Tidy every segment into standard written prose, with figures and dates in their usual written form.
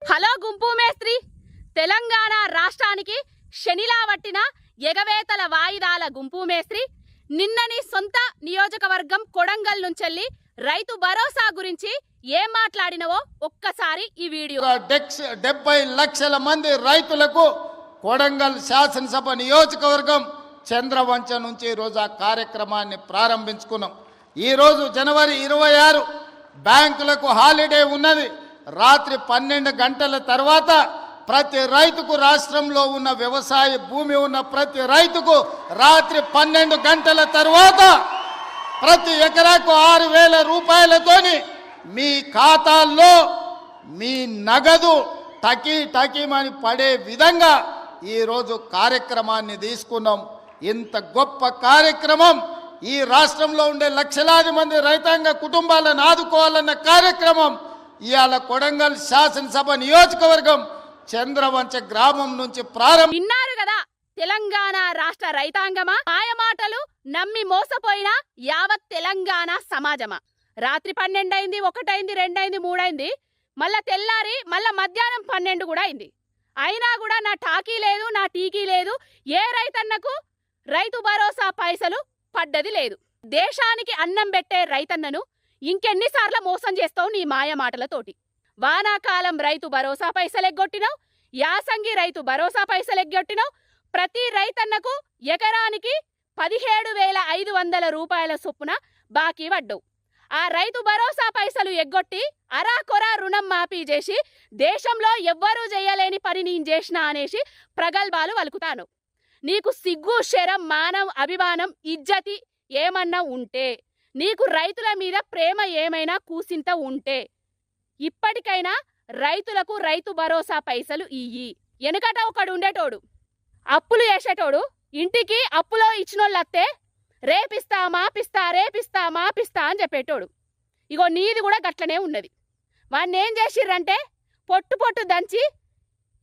Hello గుంపు మేస్త్రి. తెలంగాణ రాష్ట్రానికి శనిలా వట్టిన ఎగవేతల వాయిదాల గుంపు మేస్త్రి నిన్నని సొంత నియోజకవర్గం కొడంగల్ నుంచెల్లి రైతు భరోసా గురించి ఏం మాట్లాడినవో ఒక్కసారి ఈ వీడియో. 70 లక్షల మంది రైతులకు కొడంగల్ శాసనసభ నియోజకవర్గం చంద్రవంచ నుంచి ఈరోజు ఆ కార్యక్రమాన్ని ప్రారంభించుకున్నాం. ఈరోజు జనవరి 26 బ్యాంకులకు హాలిడే ఉన్నది. రాత్రి 12 గంటల తర్వాత ప్రతి రైతుకు, రాష్ట్రంలో ఉన్న వ్యవసాయ భూమి ఉన్న ప్రతి రైతుకు రాత్రి 12 గంటల తర్వాత ప్రతి ఎకరాకు 6,000 రూపాయలతోని మీ ఖాతాల్లో మీ నగదు టకీమని పడే విధంగా ఈరోజు కార్యక్రమాన్ని తీసుకున్నాం. ఇంత గొప్ప కార్యక్రమం, ఈ రాష్ట్రంలో ఉండే లక్షలాది మంది రైతాంగ కుటుంబాలను ఆదుకోవాలన్న కార్యక్రమం ఇవాళ కొడంగల్ శాసనసభ నియోజకవర్గం చంద్రవంచ గ్రామం నుంచి విన్నారు కదా. తెలంగాణ రాష్ట్ర రైతాంగమా, మాయమాటలు నమ్మి మోసపోయిన యావత్ తెలంగాణ సమాజమా. రాత్రి 12 అయింది, 1 అయింది, 2 అయింది, 3 అయింది, మళ్ళా తెల్లారి మళ్ళా మధ్యాహ్నం 12 కూడా అయింది. అయినా కూడా నా టాకీ లేదు, నా టీకీ లేదు, ఏ రైతన్నకు రైతు భరోసా పైసలు పడ్డది లేదు. దేశానికి అన్నం పెట్టే రైతన్నను ఇంకెన్నిసార్లు మోసం చేస్తావు నీ మాయ మాటలతోటి. వానాకాలం రైతు భరోసా పైసలు ఎగ్గొట్టినావు, యాసంగి రైతు భరోసా పైసలు ఎగ్గొట్టినావు. ప్రతి రైతన్నకు ఎకరానికి 17,500 రూపాయల చొప్పున బాకీ పడ్డావు. ఆ రైతు భరోసా పైసలు ఎగ్గొట్టి అరాకొరా రుణం మాఫీ చేసి దేశంలో ఎవ్వరూ చేయలేని పని నేను చేసినా అనేసి ప్రగల్భాలు వలుకుతాను. నీకు సిగ్గు, శరం, మానం, అభిమానం, ఇజ్జతి ఏమన్నా ఉంటే, నీకు రైతుల మీద ప్రేమ ఏమైనా కూసింత ఉంటే ఇప్పటికైనా రైతులకు రైతు భరోసా పైసలు ఇయ్యి. వెనకట ఒకడు ఉండేటోడు, అప్పులు చేసేటోడు, ఇంటికి అప్పులో ఇచ్చినోళ్ళత్తే రేపిస్తా మాపిస్తా రేపిస్తా మాపిస్తా అని చెప్పేటోడు. ఇగో నీది కూడా గట్లనే ఉన్నది. వాడిని ఏం చేసిర్రంటే పొట్టు దంచి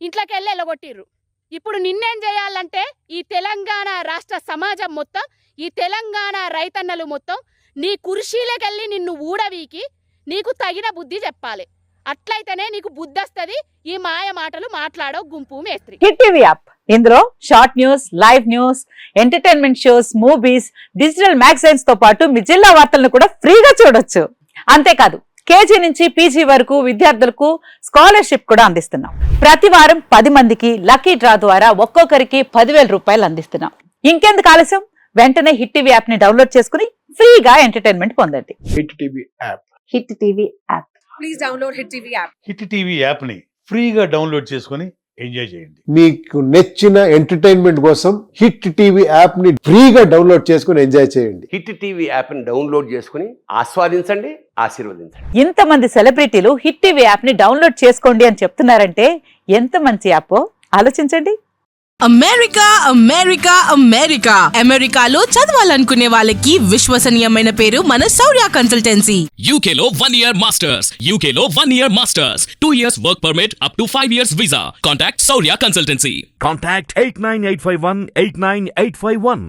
ఇంట్లోకెళ్ళి ఎల్లగొట్టిర్రు. ఇప్పుడు నిన్నేం చేయాలంటే ఈ తెలంగాణ రాష్ట్ర సమాజం మొత్తం, ఈ తెలంగాణ రైతన్నలు మొత్తం నీ కుర్చీలకెళ్ళి నిన్ను ఊడవీకి నీకు తగిన బుద్ధి చెప్పాలి. అట్లయితేనే నీకు బుద్ధి వస్తుంది. ఈ మాయ మాటలు మాట్లాడో గుంపు మేస్త్రి. హిట్ టీవీ యాప్, ఇందులో short news, live news, entertainment shows, movies, digital magazines తో పాటు మీ జిల్లా వార్తలను కూడా ఫ్రీగా చూడొచ్చు. అంతేకాదు కేజీ నుంచి పీజీ వరకు విద్యార్థులకు స్కాలర్షిప్ కూడా అందిస్తున్నాం. ప్రతి వారం 10 మందికి లక్కీ డ్రా ద్వారా ఒక్కొక్కరికి 10,000 రూపాయలు అందిస్తున్నాం. ఇంకెందుకు ఆలస్యం, వెంటనే హిట్ టీవీ యాప్ ని డౌన్లోడ్ చేసుకుని ఫ్రీగా ఎంటర్టైన్మెంట్ పొందండి. Hit TV app. Hit TV app. Please download hit TV app. Hit TV app ని ఫ్రీగా డౌన్లోడ్ చేసుకుని ఎంజాయ్ చేయండి. మీకు నచ్చిన ఎంటర్టైన్మెంట్ కోసం హిట్ టీవీ యాప్ ని ఫ్రీగా డౌన్లోడ్ చేసుకుని ఎంజాయ్ చేయండి. హిట్ టీవీ యాప్ ని డౌన్లోడ్ చేసుకుని ఆస్వాదించండి, ఆశీర్వదించండి. ఇంతమంది సెలబ్రిటీలు హిట్ టీవీ యాప్ ని డౌన్లోడ్ చేసుకోండి అని చెప్తున్నారంటే ఎంత మంచి యాప్ ఆలోచించండి. అమెరికా అమెరికా అమెరికా అమెరికాలో చదవాలనుకునే వాళ్ళకి విశ్వసనీయమైన పేరు మన శౌర్య కన్సల్టెన్సీ. UK లో 1 year masters, UK లో 1 year masters, 2 years work permit up to 5 years visa. Contact Saurya Consultancy. Contact 89851 89851.